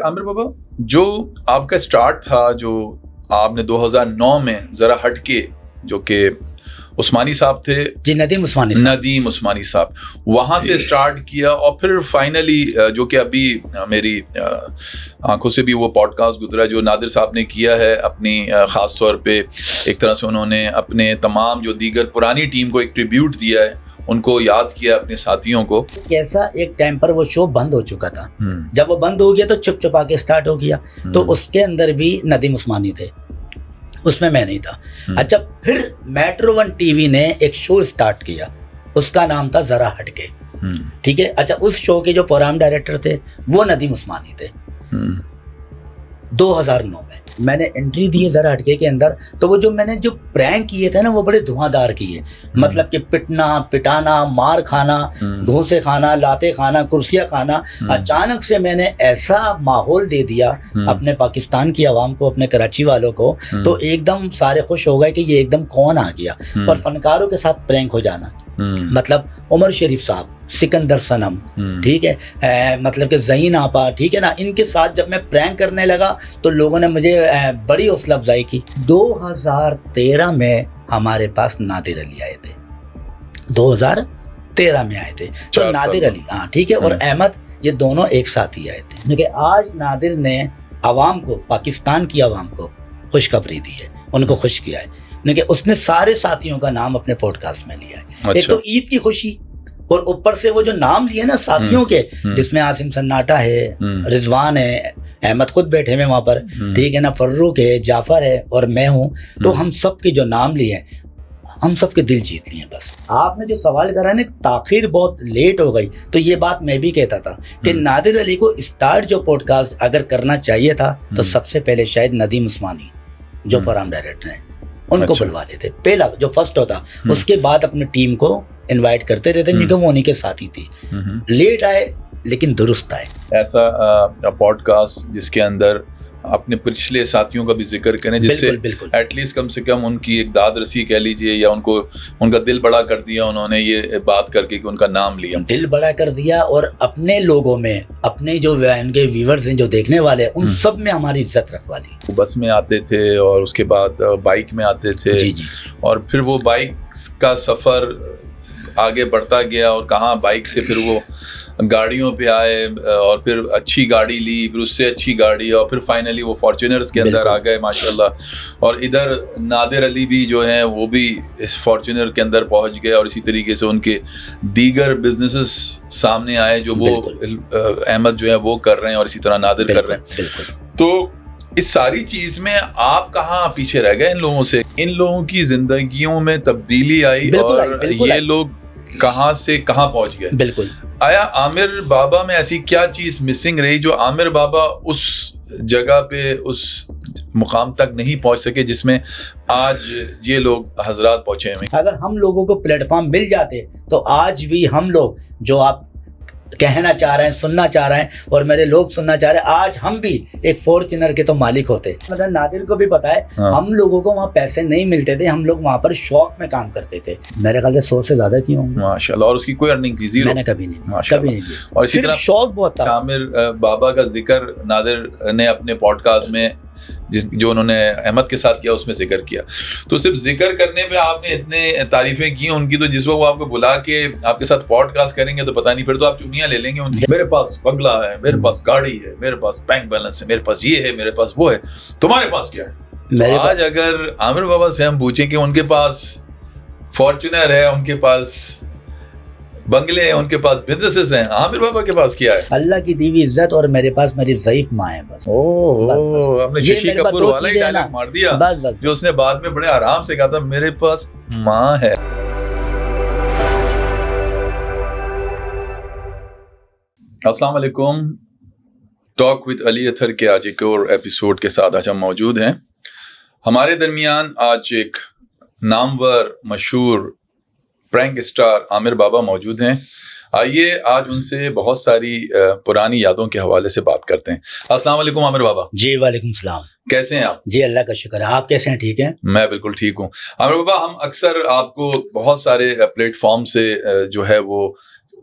عامر بابا، جو آپ کا سٹارٹ تھا، جو آپ نے 2009 میں ذرا ہٹ کے، جو کہ عثمانی صاحب تھے، جی ندیم عثمانی صاحب، وہاں سے سٹارٹ کیا، اور پھر فائنلی جو کہ ابھی میری آنکھوں سے بھی وہ پوڈ کاسٹ گزرا جو نادر صاحب نے کیا ہے اپنی، خاص طور پہ ایک طرح سے انہوں نے اپنے تمام جو دیگر پرانی ٹیم کو ایک ٹریبیوٹ دیا ہے، ان کو یاد کیا اپنے ساتھیوں کو. کیسا ایک ٹائم پر وہ شو بند ہو چکا تھا، جب وہ بند ہو گیا تو چپ چپا کے سٹارٹ ہو گیا، تو اس کے اندر بھی ندیم عثمانی تھے، اس میں نہیں تھا. اچھا، پھر میٹرو ون ٹی وی نے ایک شو سٹارٹ کیا، اس کا نام تھا ذرا ہٹ کے، ٹھیک ہے. اچھا، اس شو کے جو پروگرام ڈائریکٹر تھے وہ ندیم عثمانی تھے. 2009 میں نے انٹری دی ہے ذرا ہٹکے کے اندر، تو وہ جو میں نے جو پرینک کیے تھے نا، وہ بڑے دھواں دار کیے، مطلب کہ پٹنا، پٹانا، مار کھانا، گھونسے کھانا، لاتے کھانا، کرسیاں کھانا. اچانک سے میں نے ایسا ماحول دے دیا اپنے پاکستان کی عوام کو، اپنے کراچی والوں کو، تو ایک دم سارے خوش ہو گئے کہ یہ ایک دم کون آ گیا. اور فنکاروں کے ساتھ پرینک ہو جانا، مطلب عمر شریف صاحب، سکندر صنم، ٹھیک ہے، مطلب کہ زین آپا، ٹھیک ہے نا، ان کے ساتھ جب میں پرینک کرنے لگا تو لوگوں نے مجھے بڑی حوصلہ افزائی کی. 2013 میں ہمارے پاس نادر علی آئے تھے، 2013 میں آئے تھے، تو نادر علی، ہاں ٹھیک ہے، اور احمد، یہ دونوں ایک ساتھ ہی آئے تھے. لیکن آج نادر نے عوام کو، پاکستان کی عوام کو خوشخبری دی ہے، ان کو خوش کیا ہے، لیکن اس نے سارے ساتھیوں کا نام اپنے پوڈ کاسٹ میں لیا ہے. ایک تو عید کی خوشی، اور اوپر سے وہ جو نام لیے نا ساتھیوں کے، جس میں عاصم سناٹا ہے، رضوان ہے، احمد خود بیٹھے ہوئے وہاں پر، ٹھیک ہے نا، فروق ہے، جعفر ہے، اور میں ہوں، تو ہم سب کے جو نام لیے ہیں، ہم سب کے دل جیت لیے. بس آپ نے جو سوال کرا نا، تاخیر بہت لیٹ ہو گئی، تو یہ بات میں بھی کہتا تھا کہ نادر علی کو اسٹارٹ جو پوڈ کاسٹ اگر کرنا چاہیے تھا تو سب سے پہلے شاید ندیم عثمانی جو پروگرام ڈائریکٹر ہیں ان کو بلوا لیتے، پہلا جو فرسٹ ہوتا، اس کے بعد اپنی ٹیم کو انوائٹ کرتے رہتے، کیونکہ وہ انہی کے ساتھ ہی تھی. لیٹ آئے لیکن درست آئے. ایسا پوڈ کاسٹ جس کے اندر اپنے پچھلے ساتھیوں کا بھی ذکر کریں، جس سے ایٹ لیسٹ کم سے کم ان کی ایک داد رسی کہہ لیجئے، یا ان کو ان کا دل بڑا کر دیا انہوں نے، یہ بات کر کے کہ ان کا نام لیا، دل بڑا کر دیا. اور اپنے لوگوں میں، اپنے جو ان کے ویورز ہیں، جو دیکھنے والے ہیں، ان سب میں ہماری عزت رکھوا لی. بس میں آتے تھے، اور اس کے بعد بائک میں آتے تھے، اور پھر وہ بائک کا سفر آگے بڑھتا گیا، اور کہاں بائک سے پھر وہ گاڑیوں پہ آئے، اور پھر اچھی گاڑی لی، پھر اس سے اچھی گاڑی، اور پھر فائنلی وہ فارچونرز کے اندر آ گئے ماشاءاللہ. اور ادھر نادر علی بھی جو ہیں وہ بھی اس فارچونر کے اندر پہنچ گئے، اور اسی طریقے سے ان کے دیگر بزنسز سامنے آئے جو وہ احمد جو ہے وہ کر رہے ہیں، اور اسی طرح نادر کر رہے ہیں. تو اس ساری چیز میں آپ کہاں پیچھے رہ گئے ان لوگوں سے؟ ان لوگوں کی زندگیوں میں تبدیلی آئی، اور یہ لوگ کہاں سے کہاں پہنچ گئے. بالکل. آیا عامر بابا میں ایسی کیا چیز مسنگ رہی جو عامر بابا اس جگہ پہ، اس مقام تک نہیں پہنچ سکے جس میں آج یہ لوگ حضرات پہنچے ہیں؟ اگر ہم لوگوں کو پلیٹ فارم مل جاتے تو آج بھی ہم لوگ جو آپ کہنا چاہ رہے ہیں، سننا چاہ رہے ہیں، اور میرے لوگ سننا چاہ رہے ہیں، آج ہم بھی ایک فارچونر کے تو مالک ہوتے. مطلب نادر کو بھی پتا ہے، ہم لوگوں کو وہاں پیسے نہیں ملتے تھے، ہم لوگ وہاں پر شوق میں کام کرتے تھے. میرے خیال سے 100 سے زیادہ کی ہوں گے ماشاءاللہ. اور اس کی کوئی ارننگ تھی؟ زیرو. میں نے کبھی نہیں دی. اور اسی طرح شوق بہت تھا. عامر بابا کا ذکر نادر نے اپنے پوڈ کاسٹ میں جو انہوں نے احمد کے ساتھ کیا، اس میں ذکر کیا. تو صرف ذکر کرنے پہ آپ نے اتنے تعریفیں کی ان کی، تو جس وقت وہ آپ کو بلا کے آپ کے ساتھ پوڈ کاسٹ کریں گے تو پتہ نہیں، پھر تو آپ چمیاں لے لیں گے ان کی. میرے پاس بنگلہ ہے، میرے پاس گاڑی ہے، میرے پاس بینک بیلنس ہے، میرے پاس یہ ہے، میرے پاس وہ ہے، تمہارے پاس کیا ہے؟ آج اگر عامر بابا سے ہم پوچھیں کہ ان کے پاس فارچونر ہے، ان کے پاس بنگلے ہیں، ان کے پاس بزنسز ہیں، عامر بابا کے پاس کیا ہے؟ اللہ کی دی ہوئی عزت، اور میرے پاس میری ضعیف ماں ہے. بس آپ نے ششی کپور والا ہی ڈائلاگ مار دیا جو اس نے بعد میں بڑے آرام سے کہا تھا، میرے پاس ماں ہے. السلام علیکم. ٹاک وتھ علی اطہر کے آج ایک اور ایپیسوڈ کے ساتھ آج ہم موجود ہیں. ہمارے درمیان آج ایک نامور، مشہور پرینک اسٹار عامر بابا موجود ہیں. آئیے آج ان سے بہت ساری پرانی یادوں کے حوالے سے بات کرتے ہیں. السلام علیکم عامر بابا. جی وعلیکم السلام. کیسے ہیں آپ؟ جی اللہ کا شکر ہے. آپ کیسے ہیں؟ ٹھیک ہیں. میں بالکل ٹھیک ہوں. عامر بابا، ہم اکثر آپ کو بہت سارے پلیٹ فارم سے جو ہے وہ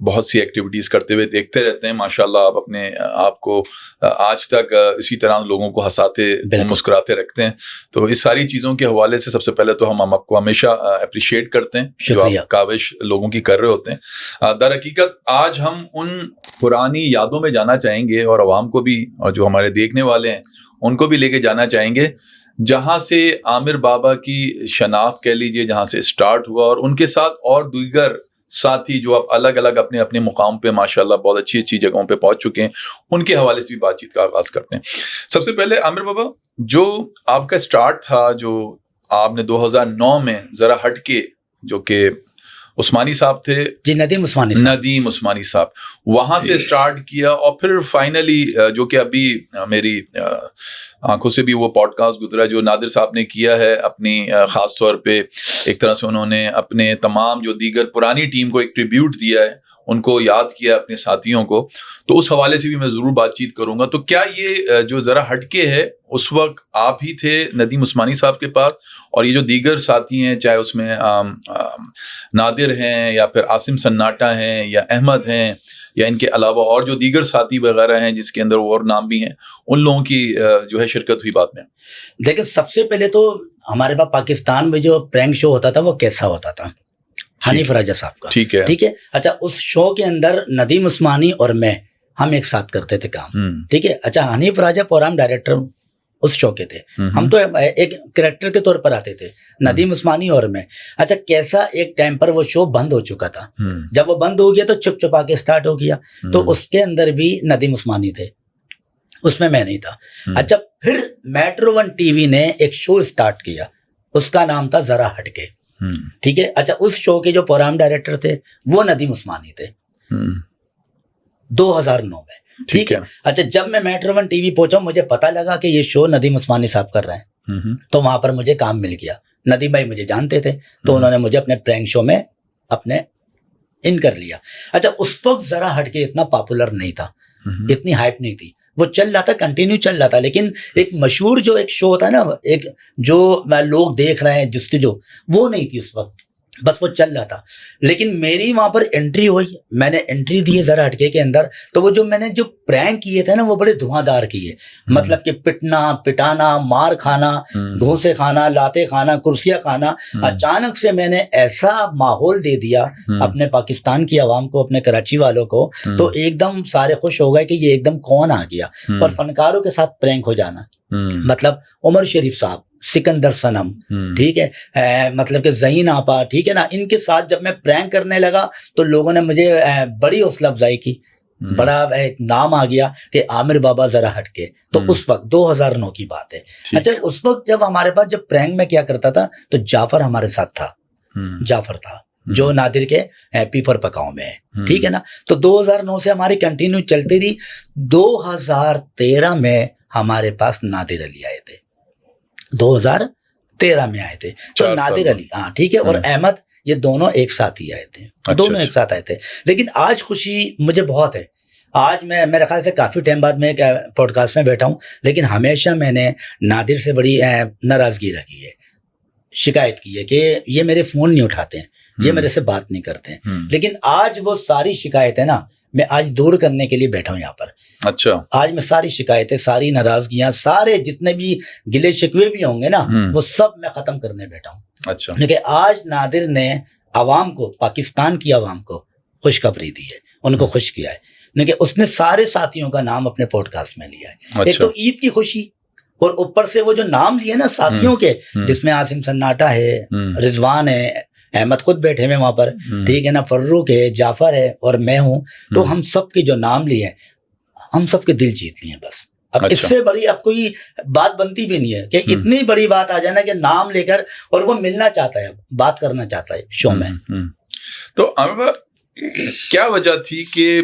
بہت سی ایکٹیویٹیز کرتے ہوئے دیکھتے رہتے ہیں. ماشاءاللہ آپ اپنے آپ کو آج تک اسی طرح لوگوں کو ہنساتے مسکراتے رکھتے ہیں. تو اس ساری چیزوں کے حوالے سے سب سے پہلے تو ہم آپ کو ہمیشہ اپریشیٹ کرتے ہیں جو آپ کاوش لوگوں کی کر رہے ہوتے ہیں. در حقیقت آج ہم ان پرانی یادوں میں جانا چاہیں گے اور عوام کو بھی اور جو ہمارے دیکھنے والے ہیں ان کو بھی لے کے جانا چاہیں گے جہاں سے عامر بابا کی شناخت کہہ لیجیے جہاں سے اسٹارٹ ہوا, اور ان کے ساتھ اور دیگر ساتھی جو اب الگ الگ اپنے اپنے مقام پہ ماشاءاللہ بہت اچھی اچھی جگہوں پہ پہنچ چکے ہیں, ان کے حوالے سے بھی بات چیت کا آغاز کرتے ہیں. سب سے پہلے عامر بابا, جو آپ کا اسٹارٹ تھا, جو آپ نے 2009 میں ذرا ہٹ کے, جو کہ عثمانی صاحب تھے جی, ندیم عثمانی صاحب, وہاں سے اسٹارٹ کیا, اور پھر فائنلی جو کہ ابھی میری آنکھوں سے بھی وہ پوڈ کاسٹ گزرا جو نادر صاحب نے کیا ہے اپنی خاص طور پہ, ایک طرح سے انہوں نے اپنے تمام جو دیگر پرانی ٹیم کو ایک ٹریبیوٹ دیا ہے, ان کو یاد کیا اپنے ساتھیوں کو, تو اس حوالے سے بھی میں ضرور بات چیت کروں گا. تو کیا یہ جو ذرا ہٹ کے ہے اس وقت آپ ہی تھے ندیم عثمانی صاحب کے پاس, اور یہ جو دیگر ساتھی ہیں چاہے اس میں نادر ہیں یا پھر عاصم سناٹا ہیں یا احمد ہیں یا ان کے علاوہ اور جو دیگر ساتھی وغیرہ ہیں جس کے اندر اور نام بھی ہیں, ان لوگوں کی جو ہے شرکت ہوئی بات میں؟ دیکھیں, سب سے پہلے تو ہمارے پاس پاکستان میں جو پرینک شو ہوتا تھا وہ کیسا ہوتا تھا, حنیف راجہ صاحب کا. ٹھیک ہے. اچھا, اس شو کے اندر ندیم عثمانی اور میں ہم ایک ساتھ کرتے تھے کام. ٹھیک ہے. اچھا, حنیف راجہ پروگرام ڈائریکٹر اس شو کے تھے, ہم تو ایک کریکٹر کے طور پر آتے تھے, ندیم عثمانی اور میں. اچھا, کیسا ایک ٹائم پر وہ شو بند ہو چکا تھا, جب وہ بند ہو گیا تو چپ چپا کے اسٹارٹ ہو گیا, تو اس کے اندر بھی ندیم عثمانی تھے, اس میں نہیں تھا. اچھا, پھر میٹرو ون ٹی وی نے ایک شو اسٹارٹ کیا, اس کا نام تھا ذرا ہٹ کے. ٹھیک ہے. اچھا, اس شو کے جو پروگرام ڈائریکٹر تھے وہ ندیم عثمانی تھے 2009 میں. ٹھیک ہے. اچھا, جب میں میٹرو ون ٹی وی پہنچا, مجھے پتا لگا کہ یہ شو ندیم عثمانی صاحب کر رہے ہیں, تو وہاں پر مجھے کام مل گیا. ندیم بھائی مجھے جانتے تھے, تو انہوں نے مجھے اپنے پرینک شو میں اپنے ان کر لیا. اچھا, اس وقت ذرا ہٹ کے اتنا پاپولر نہیں تھا, اتنی ہائپ نہیں تھی, وہ چل رہا تھا, کنٹینیو چل رہا تھا, لیکن ایک مشہور جو ایک شو ہوتا ہے نا, ایک جو لوگ دیکھ رہے ہیں جستجو, وہ نہیں تھی اس وقت, بس وہ چل رہا تھا. لیکن میری وہاں پر انٹری ہوئی, میں نے انٹری دی ذرا ہٹکے کے اندر, تو وہ جو میں نے جو پرینک کیے تھے نا وہ بڑے دھواں دار کیے, مطلب کہ پٹنا پٹانا, مار کھانا, گھوسے کھانا, لاتے کھانا, کرسیاں کھانا. اچانک سے میں نے ایسا ماحول دے دیا اپنے پاکستان کی عوام کو, اپنے کراچی والوں کو, تو ایک دم سارے خوش ہو گئے کہ یہ ایک دم کون آ گیا. اور فنکاروں کے ساتھ پرینک ہو جانا, مطلب عمر شریف صاحب, سکندر صنم, ٹھیک ہے, مطلب کہ زین آپا, ٹھیک ہے نا, ان کے ساتھ جب میں پرینک کرنے لگا تو لوگوں نے مجھے بڑی حوصلہ افزائی کی, بڑا ایک نام آ گیا کہ عامر بابا ذرا ہٹ کے. تو اس وقت 2009 کی بات ہے. اچھا, اس وقت جب ہمارے پاس جب پرینک میں کیا کرتا تھا تو جعفر ہمارے ساتھ تھا, جعفر تھا جو نادر کے پیفر پکاؤ میں ہے, ٹھیک ہے نا. تو 2009 سے ہماری کنٹینیو چلتی رہی. 2013 میں ہمارے پاس نادر علی آئے تھے, 2013 میں آئے تھے. تو نادر علی, ہاں ٹھیک ہے, اور احمد, یہ دونوں ایک ساتھ ہی آئے تھے, دونوں ایک ساتھ آئے تھے. لیکن آج خوشی مجھے بہت ہے, آج میں میرے خیال سے کافی ٹائم بعد میں پوڈ کاسٹ میں بیٹھا ہوں, لیکن ہمیشہ میں نے نادر سے بڑی ناراضگی رکھی ہے, شکایت کی ہے کہ یہ میرے فون نہیں اٹھاتے ہیں, یہ میرے سے بات نہیں کرتے ہیں. لیکن آج وہ ساری شکایتیں نا میں آج دور کرنے کے لیے بیٹھا ہوں یہاں پر. اچھا, آج میں ساری شکایتیں, ساری ناراضگیاں, سارے جتنے بھی گلے شکوے بھی ہوں گے نا, وہ سب میں ختم کرنے بیٹھا ہوں. اچھا, کیونکہ آج نادر نے عوام کو, پاکستان کی عوام کو خوشخبری دی ہے, ان کو خوش کیا ہے, کیونکہ اس نے سارے ساتھیوں کا نام اپنے پوڈ کاسٹ میں لیا ہے. ایک تو عید کی خوشی, اور اوپر سے وہ جو نام لیے نا ساتھیوں کے, جس میں عاصم سناٹا ہے, رضوان ہے, احمد خود بیٹھے ہوئے وہاں پر, ٹھیک ہے نا, فروق ہے, جعفر ہے, اور میں ہوں. تو ہم سب کے جو نام لیے, ہم سب کے دل جیت لیے بس. اب اس سے بڑی اب کوئی بات بنتی بھی نہیں ہے کہ اتنی بڑی بات آ جانا کہ نام لے کر, اور وہ ملنا چاہتا ہے, بات کرنا چاہتا ہے شو میں. تو کیا وجہ تھی کہ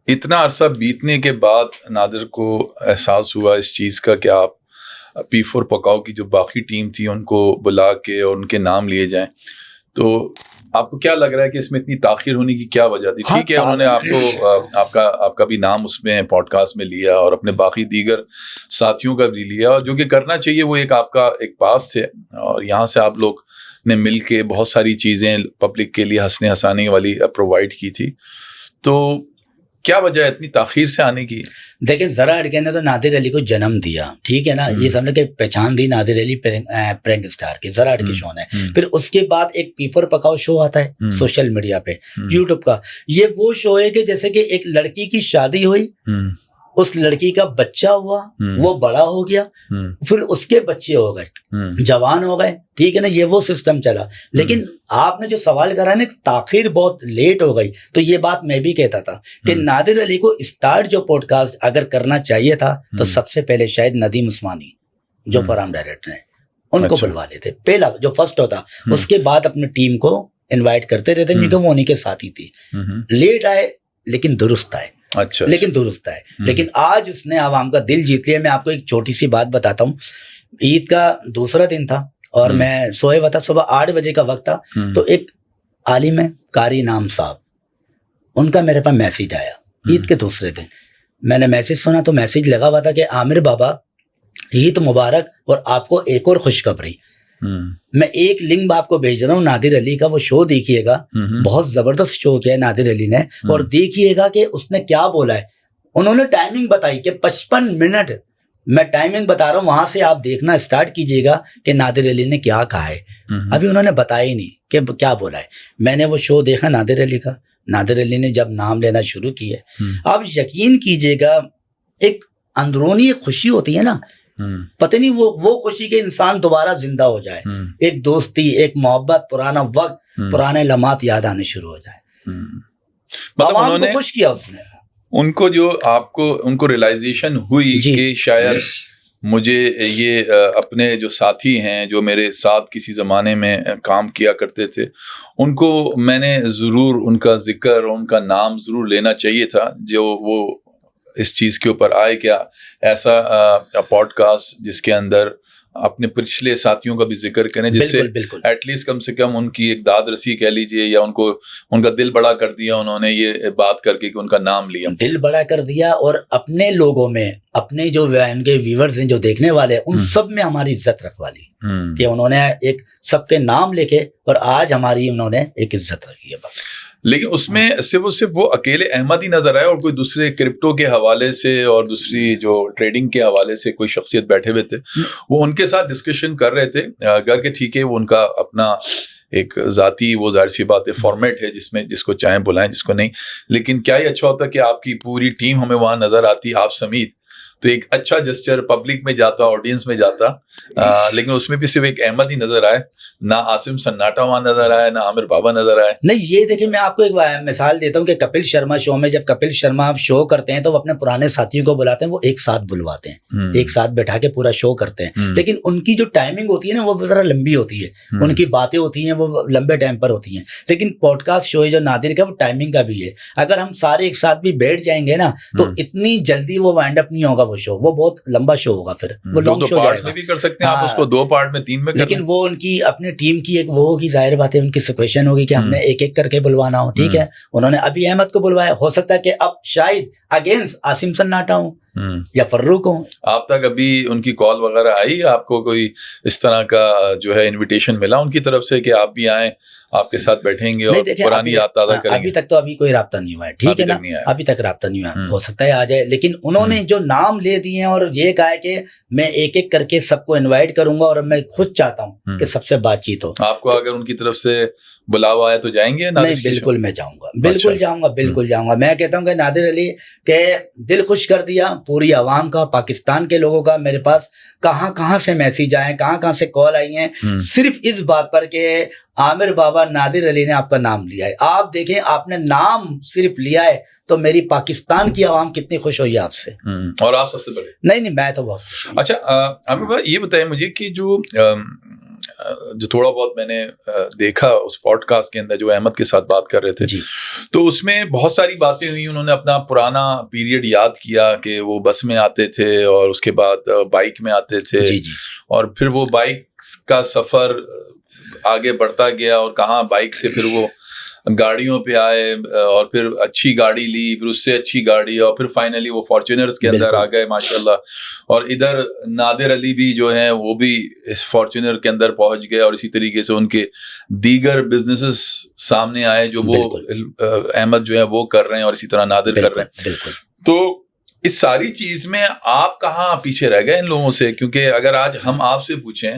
اتنا عرصہ بیتنے کے بعد نادر کو احساس ہوا اس چیز کا کہ آپ P4 پکاؤ کی جو باقی ٹیم تھی ان کو بلا کے اور ان کے نام لیے جائیں؟ تو آپ کو کیا لگ رہا ہے کہ اس میں اتنی تاخیر ہونے کی کیا وجہ تھی؟ ٹھیک ہے, انہوں نے آپ کو آپ کا بھی نام اس میں پوڈ کاسٹ میں لیا اور اپنے باقی دیگر ساتھیوں کا بھی لیا, اور جو کہ کرنا چاہیے وہ ایک آپ کا ایک پاس تھے, اور یہاں سے آپ لوگ نے مل کے بہت ساری چیزیں پبلک کے لیے ہنسنے ہنسانے والی پرووائڈ کی تھی. تو کیا وجہ ہے اتنی تاخیر سے آنے کی؟ دیکھیں ذرا اڈکے نے تو نادر علی کو جنم دیا، ٹھیک ہے نا، یہ سمجھ کے پہچان دی نادر علی پرینک اسٹار کی، ذرا اڈکے شو نے. پھر اس کے بعد ایک پیفر پکاؤ شو آتا ہے سوشل میڈیا پہ، یوٹیوب کا. یہ وہ شو ہے کہ جیسے کہ ایک لڑکی کی شادی ہوئی، اس لڑکی کا بچہ ہوا، وہ بڑا ہو گیا، پھر اس کے بچے ہو گئے، جوان ہو گئے، ٹھیک ہے نا، یہ وہ سسٹم چلا. لیکن آپ نے جو سوال کرا نا تاخیر بہت لیٹ ہو گئی، تو یہ بات میں بھی کہتا تھا کہ نادر علی کو اسٹارٹ جو پوڈ کاسٹ اگر کرنا چاہیے تھا تو سب سے پہلے شاید ندیم عثمانی جو پروگرام ڈائریکٹر ہیں ان کو بلوا لیتے، پہلا جو فرسٹ ہوتا. اس کے بعد اپنی ٹیم کو انوائٹ کرتے رہتے کیونکہ وہ انہیں کے ساتھ ہی تھی. لیٹ آئے لیکن درست آئے، لیکن درست ہے. لیکن آج اس نے عوام کا دل جیت لیا. میں آپ کو ایک چھوٹی سی بات بتاتا ہوں. عید کا دوسرا دن تھا اور میں سوئے ہوا تھا، صبح 8 بجے کا وقت تھا، تو ایک عالم ہے قاری نام صاحب، ان کا میرے پاس میسیج آیا عید کے دوسرے دن. میں نے میسیج سنا تو میسیج لگا ہوا تھا کہ عامر بابا عید مبارک اور آپ کو ایک اور خوشخبری. میں ایک لنک آپ کو بھیج رہا ہوں نادر علی کا، وہ شو دیکھیے گا، بہت زبردست شو کیا ہے نادر علی نے، اور دیکھیے گا کہ اس نے کیا بولا ہے. انہوں نے ٹائمنگ بتائی کہ 55 منٹ، میں ٹائمنگ بتا رہا ہوں، وہاں سے آپ دیکھنا اسٹارٹ کیجئے گا کہ نادر علی نے کیا کہا ہے. ابھی انہوں نے بتایا ہی نہیں کہ کیا بولا ہے. میں نے وہ شو دیکھا نادر علی کا، نادر علی نے جب نام لینا شروع کیا، آپ یقین کیجئے گا ایک اندرونی ایک خوشی ہوتی ہے نا، پتہ نہیں وہ خوشی کے انسان دوبارہ زندہ ہو جائے، ایک دوستی، ایک محبت، پرانا وقت، پرانے لمحات یاد آنے شروع ہو جائے. عوام کو خوش کیا اس نے. ان کو جو آپ کو ان کو ریلائزیشن ہوئی کہ شاید مجھے یہ اپنے جو ساتھی ہیں جو میرے ساتھ کسی زمانے میں کام کیا کرتے تھے، ان کو میں نے ضرور ان کا ذکر، ان کا نام ضرور لینا چاہیے تھا، جو وہ اس چیز کے اوپر آئے کہ ایسا پوڈ کاسٹ جس کے اندر اپنے پچھلے ساتھیوں کا بھی ذکر کریں، جس سے ایٹ لیسٹ کم سے کم ان کی ایک داد رسی کہہ لیجئے، یا ان کو ان کا دل بڑا کر دیا انہوں نے یہ بات کر کے کہ ان کا نام لیا، دل بڑا کر دیا. اور اپنے لوگوں میں، اپنے جو ان کے ویورز ہیں، جو دیکھنے والے ہیں، ان سب میں ہماری عزت رکھوا لی کہ انہوں نے ایک سب کے نام لکھے، اور آج ہماری انہوں نے ایک عزت رکھی ہے بس. لیکن اس میں صرف وہ اکیلے احمد ہی نظر آئے، اور کوئی دوسرے کرپٹو کے حوالے سے اور دوسری جو ٹریڈنگ کے حوالے سے کوئی شخصیت بیٹھے ہوئے تھے، وہ ان کے ساتھ ڈسکشن کر رہے تھے. اگر کہ ٹھیک ہے وہ ان کا اپنا ایک ذاتی، وہ ظاہر سی بات ہے، فارمیٹ ہے جس میں جس کو چاہیں بلائیں، جس کو نہیں. لیکن کیا ہی اچھا ہوتا کہ آپ کی پوری ٹیم ہمیں وہاں نظر آتی، آپ سمیت، تو ایک اچھا جسچر پبلک میں جاتا، آڈینس میں جاتا. لیکن اس میں بھی صرف ایک احمد ہی نظر آئے، نہ عاصم سناٹا وہاں نظر آئے، نہ عامر بابا نظر آئے. نہیں، یہ دیکھیں میں آپ کو ایک مثال دیتا ہوں کہ کپل شرما شو میں جب کپل شرما شو کرتے ہیں تو وہ اپنے پرانے ساتھیوں کو بلاتے ہیں، وہ ایک ساتھ بلواتے ہیں، ایک ساتھ بیٹھا کے پورا شو کرتے ہیں. لیکن ان کی جو ٹائمنگ ہوتی ہے نا وہ ذرا لمبی ہوتی ہے، ان کی باتیں ہوتی ہیں وہ لمبے ٹائم پر ہوتی ہیں. لیکن پوڈ کاسٹ شو جو نادر کا، وہ ٹائمنگ کا بھی ہے. اگر ہم سارے ایک ساتھ بھی بیٹھ جائیں گے نا تو اتنی جلدی وہ وائنڈ اپ نہیں ہوگا، وہ شو وہ بہت لمبا شو ہوگا، پھر وہ لانگ شو جائے گا. بھی کر سکتے ہیں آپ اس کو 2 پارٹ میں، 3 میں، لیکن وہ ان کی اپنی ٹیم کی ایک وہ ہوگی، ظاہر بات ہے ان کی سچویشن ہوگی کہ ہم نے ایک ایک کر کے بلوانا ہو. ٹھیک ہے، انہوں نے ابھی احمد کو بلوایا، ہو سکتا ہے کہ اب شاید اگینسٹ عاصم سناٹا ہوں یا فروخ ہوں. آپ تک ابھی ان کی کال وغیرہ آئی؟ آپ کو کوئی اس طرح کا جو ہے انویٹیشن ملا ان کی طرف سے کہ آپ بھی آئیں، آپ کے ساتھ بیٹھیں گے اور پرانی یاد تازہ کریں گے؟ ابھی تک تو ابھی کوئی رابطہ نہیں ہوا ہے، ٹھیک ہے نا، ابھی تک رابطہ نہیں ہوا. ہو سکتا ہے آ جائے، لیکن انہوں نے جو نام لے دیے ہیں اور یہ کہا ہے کہ میں ایک ایک کر کے سب کو انوائٹ کروں گا، اور میں خود چاہتا ہوں کہ سب سے بات چیت ہو. آپ کو اگر ان کی طرف سے بلاوا آئے تو جائیں گے؟ نہیں، بالکل میں جاؤں گا، بالکل جاؤں گا، بالکل جاؤں گا. میں کہتا ہوں کہ نادر علی کے دل خوش کر دیا پوری عوام کا، پاکستان کے لوگوں کا. میرے پاس کہاں کہاں سے میسیج آئے، کہاں کہاں سے کال آئی ہیں، صرف اس بات پر کہ عامر بابا نادر علی نے آپ کا نام لیا ہے. آپ دیکھیں، آپ نے نام صرف لیا ہے تو میری پاکستان کی عوام کتنی خوش ہوئی آپ سے، اور آپ سب سے بڑے. نہیں، میں تو بہت خوش ہوں. اچھا عامر بابا، یہ بتائیں مجھے کہ جو تھوڑا بہت میں نے دیکھا اس پوڈ کاسٹ کے اندر جو احمد کے ساتھ بات کر رہے تھے، تو اس میں بہت ساری باتیں ہوئی. انہوں نے اپنا پرانا پیریڈ یاد کیا کہ وہ بس میں آتے تھے اور اس کے بعد بائک میں آتے تھے، اور پھر وہ بائک کا سفر آگے بڑھتا گیا، اور کہاں بائک سے پھر وہ گاڑیوں پہ آئے اور پھر اچھی گاڑی لی, پھر اس سے اچھی گاڑی, اور پھر فائنلی وہ فارچونرز کے اندر آ گئے ماشاءاللہ. اور ادھر نادر علی بھی جو ہیں وہ بھی اس فارچونر کے اندر پہنچ گئے, اور اسی طریقے سے ان کے دیگر بزنسز سامنے آئے جو وہ احمد جو ہے وہ کر رہے ہیں, اور اسی طرح نادر کر رہے ہیں. تو اس ساری چیز میں آپ کہاں پیچھے رہ گئے ان لوگوں سے؟ کیونکہ اگر آج ہم آپ سے پوچھیں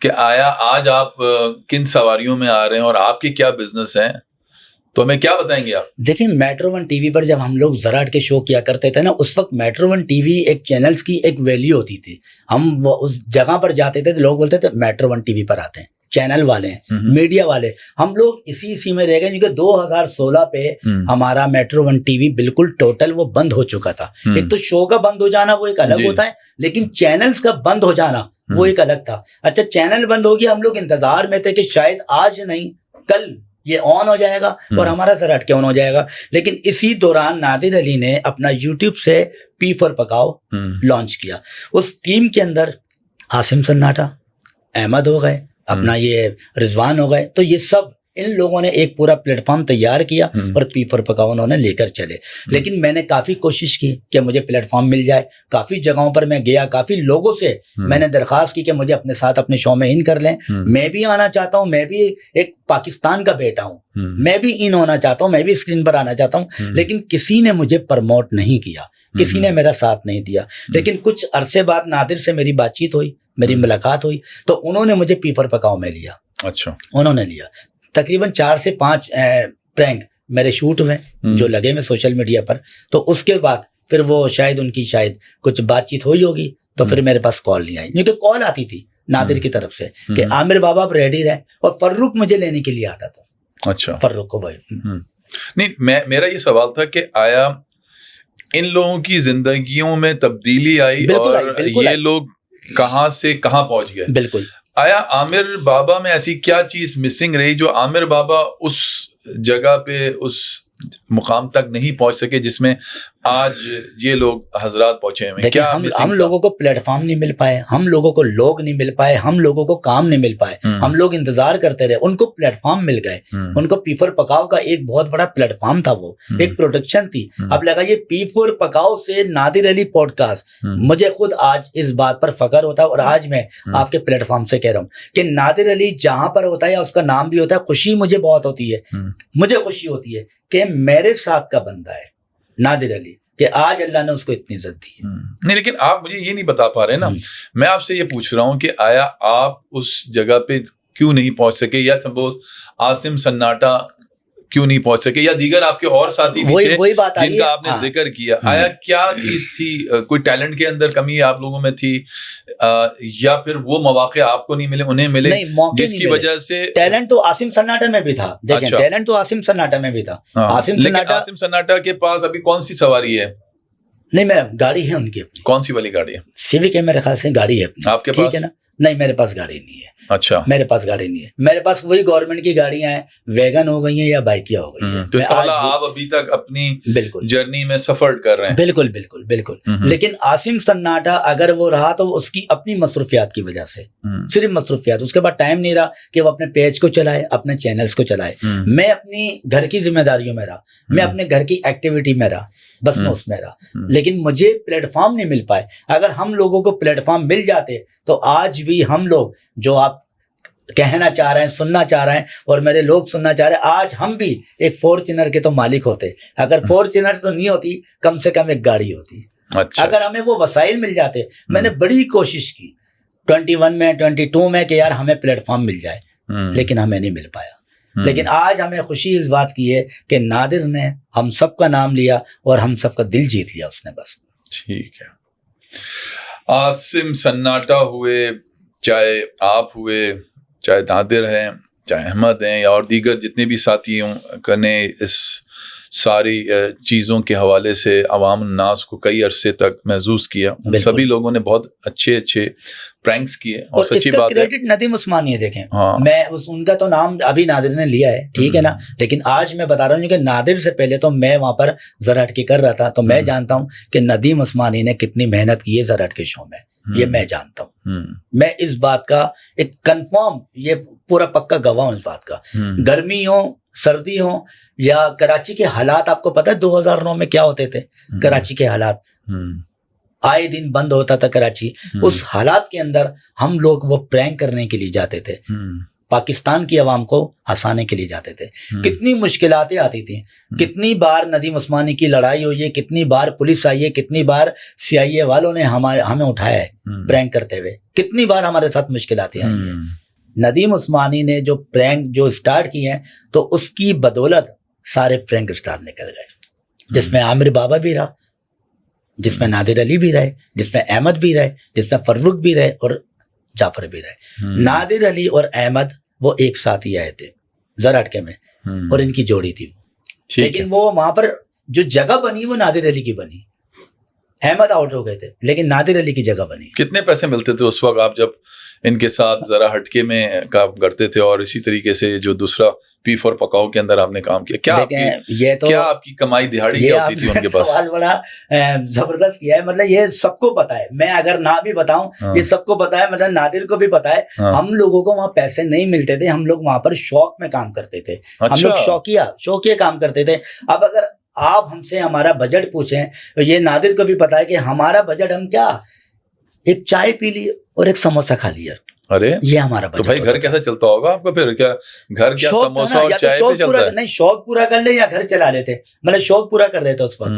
کہ آیا آج آپ کن سواریوں میں آ رہے ہیں اور آپ کے کیا بزنس ہیں, تو ہمیں کیا بتائیں گے آپ؟ دیکھیں میٹرو ون ٹی وی پر جب ہم لوگ زراعت کے شو کیا کرتے تھے نا, اس وقت میٹرو ون ٹی وی ایک چینلز کی ایک ویلیو ہوتی تھی. ہم اس جگہ پر جاتے تھے تو لوگ بولتے تھے میٹرو ون ٹی وی پر آتے ہیں, چینل والے ہیں, میڈیا والے. ہم لوگ اسی میں رہ گئے کیونکہ 2016 پہ ہمارا میٹرو ون ٹی وی بالکل ٹوٹل وہ بند ہو چکا تھا. ایک تو شو کا بند ہو جانا وہ ایک الگ ہوتا ہے, لیکن چینلز کا بند ہو جانا وہ ایک الگ تھا. اچھا چینل بند ہو گیا, ہم لوگ انتظار میں تھے کہ شاید آج نہیں کل یہ آن ہو جائے گا اور ہمارا سر ہٹ کے آن ہو جائے گا. لیکن اسی دوران نادر علی نے اپنا یوٹیوب سے پی فور پکاؤ لانچ کیا. اس ٹیم کے اندر عاصم سناٹا, احمد ہو گئے, اپنا یہ رضوان ہو گئے. تو یہ سب ان لوگوں نے ایک پورا پلیٹ فارم تیار کیا اور پی فور پکاؤ انہوں نے لے کر چلے. لیکن میں نے کافی کوشش کی کہ مجھے پلیٹ فارم مل جائے. کافی جگہوں پر میں گیا, کافی لوگوں سے میں نے درخواست کی کہ مجھے اپنے ساتھ اپنے شو میں ان کر لیں. میں بھی آنا چاہتا ہوں, میں بھی ایک پاکستان کا بیٹا ہوں, میں بھی ان ہونا چاہتا ہوں, میں بھی اسکرین پر آنا چاہتا ہوں. لیکن کسی نے مجھے پروموٹ نہیں کیا, کسی نے میرا ساتھ نہیں دیا. لیکن کچھ عرصے بعد نادر سے میری بات چیت ہوئی, میری ملاقات ہوئی, تو انہوں نے مجھے پی فور پکاؤ میں لیا. اچھا, انہوں نے لیا. تقریباً 4 سے 5 پرینک میرے شوٹ ہوئے جو لگے میں سوشل میڈیا پر. تو اس کے بعد پھر وہ شاید ان کی شاید کچھ بات چیت ہوئی ہوگی, تو پھر میرے پاس کال نہیں آئی. کیونکہ کال آتی تھی نادر کی طرف سے کہ عامر بابا آپ ریڈی رہے, اور فروخ مجھے لینے کے لیے آتا تھا. اچھا, فروخ کو بھائی نہیں, میرا یہ سوال تھا کہ آیا ان لوگوں کی زندگیوں میں تبدیلی آئی اور یہ لوگ کہاں سے کہاں پہنچ گئے؟ بالکل. آیا عامر بابا میں ایسی کیا چیز مسنگ رہی جو عامر بابا اس جگہ پہ اس مقام تک نہیں پہنچ سکے جس میں آج یہ لوگ حضرات پہنچے ہوئے؟ کیا ہم لوگوں کو پلیٹ فارم نہیں مل پائے, ہم لوگوں کو لوگ نہیں مل پائے, ہم لوگوں کو کام نہیں مل پائے. ہم لوگ انتظار کرتے رہے, ان کو پلیٹ فارم مل گئے. ان کو پی فور پکاؤ کا ایک بہت بڑا پلیٹ فارم تھا, وہ ایک پروڈکشن تھی. اب لگا یہ پی فور پکاؤ سے نادر علی پوڈ کاسٹ, مجھے خود آج اس بات پر فخر ہوتا ہے. اور آج میں آپ کے پلیٹ فارم سے کہہ رہا ہوں کہ نادر علی جہاں پر ہوتا ہے یا اس کا نام بھی ہوتا ہے, خوشی مجھے بہت ہوتی ہے. مجھے خوشی ہوتی ہے کہ میرے ساتھ کا بندہ ہے نادر علی, کہ آج اللہ نے اس کو اتنی عزت دی ہے. نہیں, لیکن آپ مجھے یہ نہیں بتا پا رہے نا. میں آپ سے یہ پوچھ رہا ہوں کہ آیا آپ اس جگہ پہ کیوں نہیں پہنچ سکے, یا سپوز عاصم سناٹا کیوں نہیں پہنچ سکے, یا دیگر آپ کے اور ساتھی بھی تھے جن کا آپ نے ذکر کیا. آیا کیا چیز تھی, کوئی ٹیلنٹ کے اندر کمی آپ لوگوں میں تھی, یا پھر وہ مواقع آپ کو نہیں ملے انہیں ملے جس کی وجہ سے؟ ٹیلنٹ تو عاصم سناٹا میں بھی تھا. دیکھیں ٹیلنٹ تو عاصم سناٹا میں بھی تھا. عاصم سناٹا کے پاس ابھی کون سی سواری ہے؟ نہیں, میں گاڑی ہے ان کی اپنی. کون سی والی گاڑی ہے؟ سیوک ہے میرے خیال سے, گاڑی ہے اپنی. آپ کے پاس؟ نہیں, میرے پاس گاڑی نہیں ہے. اچھا, میرے پاس گاڑی نہیں ہے. میرے پاس وہی گورنمنٹ کی گاڑیاں ہیں, ویگن ہو گئی ہیں یا بائکیاں ہو گئی ہیں. تو اس کا مطلب آپ ابھی تک اپنی بالکل جرنی میں سفر کر رہے ہیں. بالکل بالکل بالکل. لیکن عاصم سناٹا اگر وہ رہا تو اس کی اپنی مصروفیات کی وجہ سے, صرف مصروفیات. اس کے بعد ٹائم نہیں رہا کہ وہ اپنے پیج کو چلائے, اپنے چینلز کو چلائے. میں اپنی گھر کی ذمہ داریوں میں رہا, میں اپنے گھر کی ایکٹیویٹی میں رہا, بس میں اس میں رہا. لیکن مجھے پلیٹ فارم نہیں مل پائے. اگر ہم لوگوں کو پلیٹ فارم مل جاتے تو آج بھی ہم لوگ جو آپ کہنا چاہ رہے ہیں, سننا چاہ رہے ہیں, اور میرے لوگ سننا چاہ رہے ہیں, آج ہم بھی ایک فارچونر کے تو مالک ہوتے. اگر فارچونر تو نہیں ہوتی, کم سے کم ایک گاڑی ہوتی. اگر ہمیں وہ وسائل مل جاتے. میں نے بڑی کوشش کی 21 میں 22 میں کہ یار ہمیں پلیٹ فارم مل جائے, لیکن ہمیں نہیں مل پایا. لیکن آج ہمیں خوشی اس بات کی ہے کہ نادر نے ہم سب کا نام لیا اور ہم سب کا دل جیت لیا اس نے. بس ٹھیک ہے. عاصم سناٹا ہوئے, چاہے آپ ہوئے, چاہے نادر ہیں, چاہے احمد ہیں, یا اور دیگر جتنے بھی ساتھیوں نے اس ساری چیزوں کے حوالے سے عوام الناس کو کئی عرصے تک محظوظ کیا. سبھی لوگوں نے بہت اچھے اچھے پرینکس کیے, اور سچی بات ہے کریڈٹ ندیم عثمانی ہے. دیکھیں میں ان کا تو نام ابھی نادر نے لیا ہے, ٹھیک ہے نا, لیکن آج میں بتا رہا ہوں کہ نادر سے پہلے تو میں وہاں پر ذرا ہٹ کے کر رہا تھا, تو میں جانتا ہوں کہ ندیم عثمانی نے کتنی محنت کی ہے ذرا ہٹ کے شو میں. یہ میں جانتا ہوں, میں اس بات کا ایک کنفرم, یہ پورا پکا گواہ ہوں اس بات کا. گرمی ہو, سردی ہو یا کراچی کے حالات، آپ کو پتا ہے 2009 میں کیا ہوتے تھے کراچی کے حالات، آئے دن بند ہوتا تھا کراچی. اس حالات کے اندر ہم لوگ وہ پرینک کرنے کے لیے جاتے تھے، پاکستان کی عوام کو ہنسانے کے لیے جاتے تھے. کتنی مشکلات آتی تھیں، کتنی بار ندیم عثمانی کی لڑائی ہوئی ہے، کتنی بار پولیس آئی ہے، کتنی بار CIA والوں نے ہمیں اٹھایا ہے پرینک کرتے ہوئے، کتنی بار ہمارے ساتھ مشکلات آئی ہیں. ندیم عثمانی نے جو پرینک جو سٹارٹ کی ہیں تو اس کی بدولت سارے پرینک سٹار نکل گئے، جس میں عامر بابا بھی رہا، جس میں نادر علی بھی رہے، جس میں احمد بھی رہے، جس میں فروخ بھی رہے اور جعفر بھی رہے. نادر علی اور احمد وہ ایک ساتھ ہی آئے تھے ذرا ہٹکے میں، اور ان کی جوڑی تھی. لیکن وہ وہاں پر جو جگہ بنی وہ نادر علی کی بنی. احمد آؤٹ ہو گئے تھے لیکن نادر علی کی جگہ بنی. کتنے پیسے ملتے تھے اس وقت آپ جب ان کے ساتھ ذرا ہٹکے میں کام کرتے تھے، اور اسی طریقے سے جو دوسرا P4 پکاؤ کے اندر آپ نے کام کیا، کیا آپ کی کمائی دہاڑی کیا ہوتی تھی ان کے پاس؟ سوال بڑا زبردست کیا ہے، مطلب یہ سب کو پتا ہے، میں اگر نہ بھی بتاؤں یہ سب کو پتا ہے، مطلب نادر کو بھی پتا ہے. ہم لوگوں کو وہاں پیسے نہیں ملتے تھے، ہم لوگ وہاں پر شوق میں کام کرتے تھے، ہم لوگ شوقیہ کام کرتے تھے. اب اگر آپ ہم سے ہمارا بجٹ پوچھیں تو یہ نادر کو بھی پتا ہے کہ ہمارا بجٹ، ہم کیا ایک چائے پی لی اور ایک سموسہ کھا لیا. ارے یہ ہمارا بجٹ. تو بھائی گھر کیسا چلتا ہوگا آپ کا پھر؟ کیا گھر کیا سموسہ اور چائے پہ چلتا ہے؟ نہیں، شوق پورا کر لے یا گھر چلا لیتے، مطلب شوق پورا کر رہے تھے اس وقت.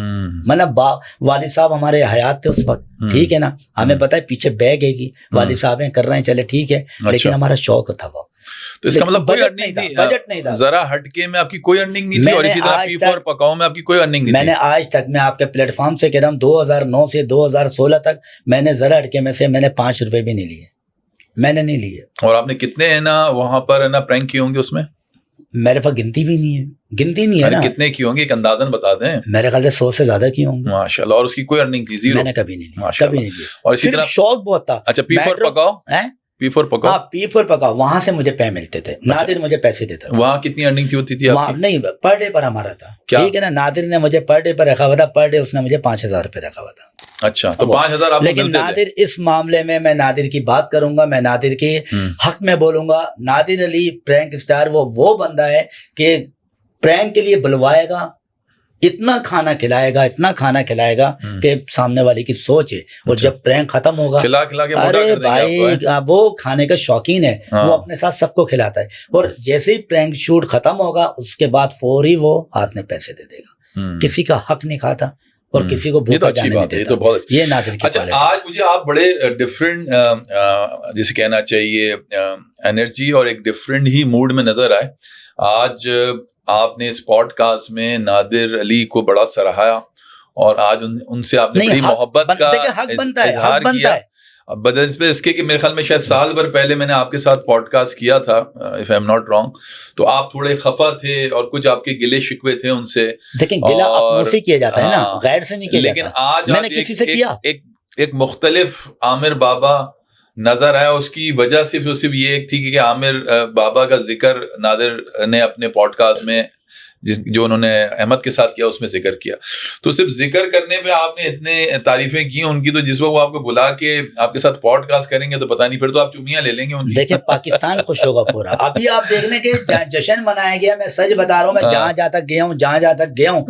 مطلب والد صاحب ہمارے حیات تھے اس وقت، ٹھیک ہے نا، ہمیں پتا ہے پیچھے بیگ ہے گی، والد صاحب کر رہے ہیں، چلے ٹھیک ہے، لیکن ہمارا شوق تھا وہ. تو اس کا مطلب کوئی ارننگ نہیں، بجٹ نہیں تھا. ذرا ہٹکے میں آپ کی کوئی ارننگ نہیں تھی، اور اسی طرح P4 پکاؤ میں آپ کی کوئی ارننگ نہیں تھی. میں نے آج تک، میں آپ کے پلیٹ فارم سے کہہ رہا ہوں، 2009 سے 2016 تک میں نے ذرا ہٹکے میں سے میں نے 5 روپے بھی نہیں لیے، میں نے نہیں لیے. اور آپ نے کتنے ہے نا وہاں پر ہے نا پرینک کیے ہوں گے؟ اس میں میرے پاس گنتی بھی نہیں ہے، گنتی نہیں ہے نا. کتنے کیے ہوں گے ایک اندازن بتا دیں؟ میرے خیال سے 100 سے زیادہ کیے ہوں گے. ماشاءاللہ. اور اس کی کوئی ارننگ تھی؟ زیرو. میں نے کبھی نہیں لی، کبھی نہیں لی. اور اسی طرح شوق بہت تھا. اچھا P4 پکاؤ، P4 پکاؤ. ہاں P4 پکاؤ، وہاں سے مجھے پے ملتے تھے، نادر مجھے پیسے دیتا تھا. وہاں کتنی ارننگ ہوتی تھی آپ کی؟ نہیں، پر ڈے پر ہمارا تھا، ٹھیک ہے نا. نادر نے مجھے پر ڈے پر رکھا ہوا تھا، پر ڈے اس نے مجھے 5000 روپے رکھا ہوا تھا. اچھا، تو 5000 آپ کو لیکن نادر اس معاملے میں نادر کی بات کروں گا، میں نادر کے حق میں بولوں گا. نادر علی پرینک سٹار وہ بندہ ہے کہ پرینک کے لیے بلوائے گا، اتنا کھانا کھلائے گا کہ سامنے والے کی سوچ ہے. اور جب پرینک ختم ہوگا، ارے بھائی وہ کھانے کا شوقین ہے، وہ اپنے ساتھ سب کو کھلاتا ہے. اور جیسے ہی پرینک شوٹ ختم ہوگا اس کے بعد فوری وہ ہاتھ میں پیسے دے دے گا، کسی کا حق نہیں کھاتا اور کسی کو بھوکا جانے نہیں دیتا. یہ نادر کی. اچھا، آج مجھے آپ بڑے ڈفرینٹ جسے کہنا چاہیے انرجی اور ایک ڈفرینٹ ہی موڈ میں نظر آئے. آج آپ نے اس پوڈ کاسٹ میں نادر علی کو بڑا سراہا، اور آج ان سے آپ نے بڑی محبت کا اظہار کیا. بجنسبت اس کے کہ میرے خیال میں شاید سال بھر پہلے میں نے آپ کے ساتھ پوڈ کاسٹ کیا تھا، if I'm not wrong، تو آپ تھوڑے خفا تھے اور کچھ آپ کے گلے شکوے تھے ان سے. دیکھیں گلہ اپنوں سے کیا جاتا ہے نا، غیر سے نہیں کیا جاتا. لیکن آج میں نے کسی سے کیا ایک مختلف عامر بابا نظر آیا. اس کی وجہ صرف یہ ایک تھی کہ عامر بابا کا ذکر نادر نے اپنے پوڈ کاسٹ میں جو انہوں نے احمد کے ساتھ کیا اس میں ذکر کیا. تو صرف ذکر کرنے پہ آپ نے اتنے تعریفیں کی ان کی، تو جس وقت وہ آپ کو بلا کے آپ کے ساتھ پوڈ کاسٹ کریں گے تو پتہ نہیں، پھر تو آپ چمیاں لے لیں گے ان کی. دیکھیں پاکستان خوش ہوگا پورا. ابھی آپ دیکھ لیں کہ جشن منایا گیا. میں سچ بتا رہا ہوں، میں جہاں تک گیا ہوں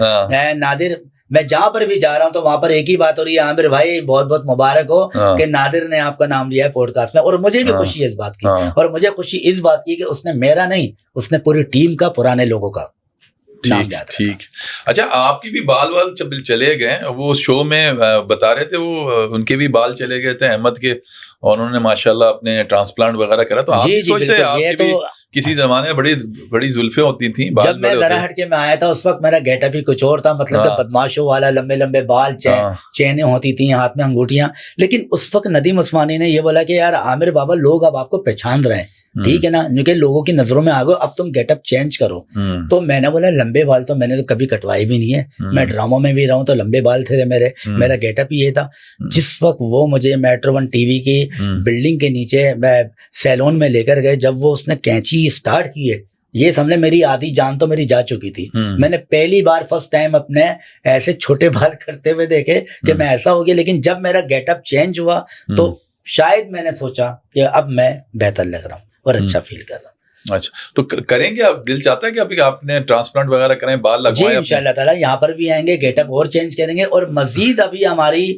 نادر، میں جہاں پر بھی جا رہا ہوں تو وہاں پر ایک ہی بات ہو رہی ہے، عامر بھائی بہت بہت مبارک ہو کہ نادر نے آپ کا نام لیا ہے پوڈ کاسٹ میں. اور مجھے بھی خوشی ہے اس بات کی، اور مجھے خوشی اس بات کی کہ اس نے میرا نہیں، اس نے پوری ٹیم کا، پرانے لوگوں کا. ٹھیک. اچھا، آپ کی بھی بال چلے گئے، وہ شو میں بتا رہے تھے، وہ ان کے بھی بال چلے گئے تھے احمد کے، اور انہوں نے ماشاءاللہ اپنے ٹرانسپلانٹ وغیرہ کرا. تو آپ سوچتے آپ کے بھی کسی زمانے میں بڑی زلفیں ہوتی تھیں. جب میں ذرا ہٹ کے میں آیا تھا اس وقت میرا گیٹ اپ ہی کچھ اور تھا، مطلب کہ بدماشوں والا، لمبے لمبے بال، چینیں ہوتی تھیں، ہاتھ میں انگوٹیاں. لیکن اس وقت ندیم عثمانی نے یہ بولا کہ یار عامر بابا لوگ اب آپ کو پہچان رہے ہیں، ٹھیک ہے نا، کیونکہ لوگوں کی نظروں میں آ گئے، اب تم گیٹ اپ چینج کرو. تو میں نے بولا لمبے بال تو میں نے تو کبھی کٹوائے بھی نہیں ہے، میں ڈراموں میں بھی رہا ہوں تو لمبے بال تھے میرا گیٹ اپ یہ تھا. جس وقت وہ مجھے میٹرو 1 TV کی بلڈنگ کے نیچے سیلون میں لے کر گئے، جب وہ اس نے کینچی اسٹارٹ کی ہے، یہ سمجھے میری آدھی جان تو میری جا چکی تھی. میں نے پہلی بار فرسٹ ٹائم اپنے ایسے چھوٹے بال کرتے ہوئے دیکھے کہ میں ایسا ہو گیا. لیکن جب میرا گیٹ اپ چینج ہوا تو شاید میں نے سوچا کہ اب میں بہتر لگ رہا ہوں اور اچھا فیل کر رہا ہوں. اچھا تو کریں گے آپ؟ دل چاہتا ہے کہ ابھی آپ نے ٹرانسپلانٹ وغیرہ کریں، بال لگوائیں؟ جی انشاءاللہ تعالیٰ یہاں پر بھی آئیں گے، گیٹ اپ اور چینج کریں گے، اور مزید ابھی ہماری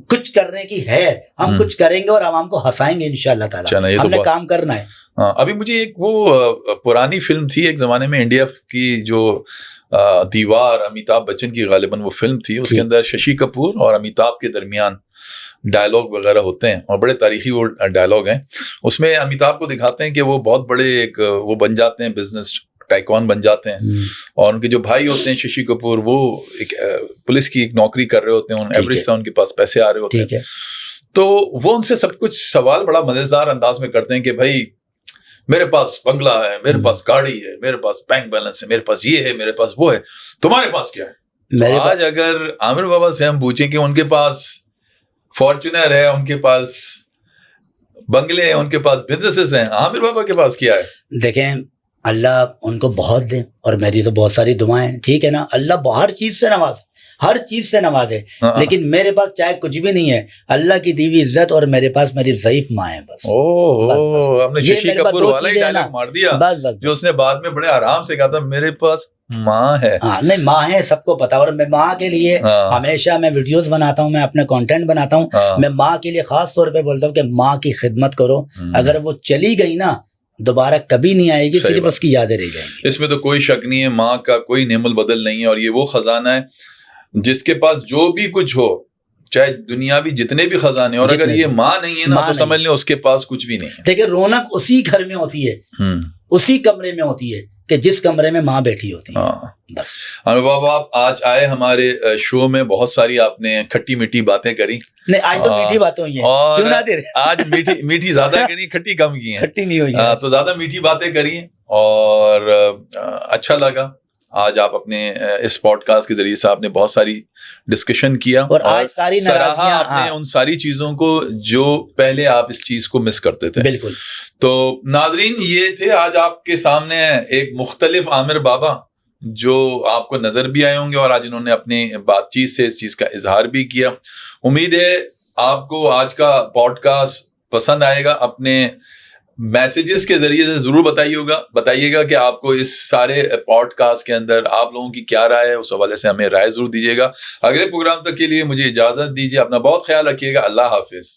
کچھ کرنے کی ہے، ہم کچھ کریں گے اور عوام کو ہنسائیں گے انشاءاللہ تعالیٰ، ہم نے کام کرنا ہے۔ ہاں ابھی مجھے ایک وہ پرانی فلم تھی ایک زمانے میں انڈیا کی، جو دیوار، امیتابھ بچن کی غالباً وہ فلم تھی، اس کے اندر ششی کپور اور امیتابھ کے درمیان ڈائلاگ وغیرہ ہوتے ہیں اور بڑے تاریخی وہ ڈائلاگ ہیں۔ اس میں امیتابھ کو دکھاتے ہیں کہ وہ بہت بڑے ایک وہ بن جاتے ہیں، بزنس ٹائکون بن جاتے ہیں، اور ان کے جو بھائی ہوتے ہیں ششی کپور، وہ ایک پولیس کی ایک نوکری کر رہے ہوتے ہیں، ایوریج سے ان کے پاس پیسے آ رہے ہوتے ہیں، تو وہ ان سے سب کچھ سوال بڑا مزیدار انداز میں کرتے ہیں کہ بھائی میرے پاس بنگلہ ہے، میرے پاس گاڑی ہے، میرے پاس بینک بیلنس ہے، میرے پاس یہ ہے، میرے پاس وہ ہے، تمہارے پاس کیا ہے؟ تو آج اگر عامر بابا سے ہم پوچھیں کہ ان کے پاس فارچونر ہے، ان کے پاس بنگلے ہیں، ان کے پاس بزنسز ہیں، عامر بابا کے پاس کیا ہے؟ دیکھیں اللہ ان کو بہت دے، اور میری تو بہت ساری دعائیں ہیں، ٹھیک ہے نا، اللہ ہر چیز سے نوازے، ہر چیز سے نوازے، لیکن میرے پاس چاہے کچھ بھی نہیں ہے، اللہ کی دی ہوئی عزت، اور میرے پاس میری ضعیف ماں ہے بس۔ ہم نے ششی کپور والا ہی ڈائلاگ مار دیا، جو اس نے بعد میں بڑے آرام سے کہا تھا، میرے پاس ماں ہے۔ نہیں ماں ہے، سب کو پتا، اور میں ماں کے لیے ہمیشہ میں ویڈیوز بناتا ہوں، میں اپنے کانٹینٹ بناتا ہوں، میں ماں کے لیے خاص طور پہ بولتا ہوں کہ ماں کی خدمت کرو، اگر وہ چلی گئی نا دوبارہ کبھی نہیں آئے گی، صرف اس کی یادیں رہ جائیں گی۔ اس میں تو کوئی شک نہیں ہے، ماں کا کوئی نعم البدل نہیں ہے، اور یہ وہ خزانہ ہے جس کے پاس جو بھی کچھ ہو، چاہے دنیاوی جتنے بھی خزانے، اور اگر یہ ماں نہیں ہے نا تو سمجھ لیں اس کے پاس کچھ بھی نہیں ہے۔ دیکھیں رونق اسی گھر میں ہوتی ہے، اسی کمرے میں ہوتی ہے کہ جس کمرے میں ماں بیٹھی ہوتی ہے۔ بس عامر بابا آپ آج آئے ہمارے شو میں، بہت ساری آپ نے کھٹی میٹھی باتیں کری۔ نہیں آج تو میٹھی باتیں ہوئی ہیں، اور آج میٹھی زیادہ کری، کھٹی کم کی ہیں، کھٹی نہیں ہوئی، تو زیادہ میٹھی باتیں کری، اور اچھا لگا۔ آج آپ اپنے اس پوڈ کاسٹ کے ذریعے سے آپ نے بہت ساری ڈسکشن کیا، اور سراہا آپ نے ان ساری چیزوں کو جو پہلے آپ اس چیز کو مس کرتے تھے۔ بالکل۔ تو ناظرین یہ تھے آج آپ کے سامنے ایک مختلف عامر بابا، جو آپ کو نظر بھی آئے ہوں گے، اور آج انہوں نے اپنی بات چیت سے اس چیز کا اظہار بھی کیا۔ امید ہے آپ کو آج کا پوڈ کاسٹ پسند آئے گا۔ اپنے میسیجز کے ذریعے سے ضرور بتائیے گا کہ آپ کو اس سارے پوڈ کاسٹ کے اندر آپ لوگوں کی کیا رائے ہے، اس حوالے سے ہمیں رائے ضرور دیجیے گا۔ اگلے پروگرام تک کے لیے مجھے اجازت دیجیے، اپنا بہت خیال رکھیے گا، اللہ حافظ۔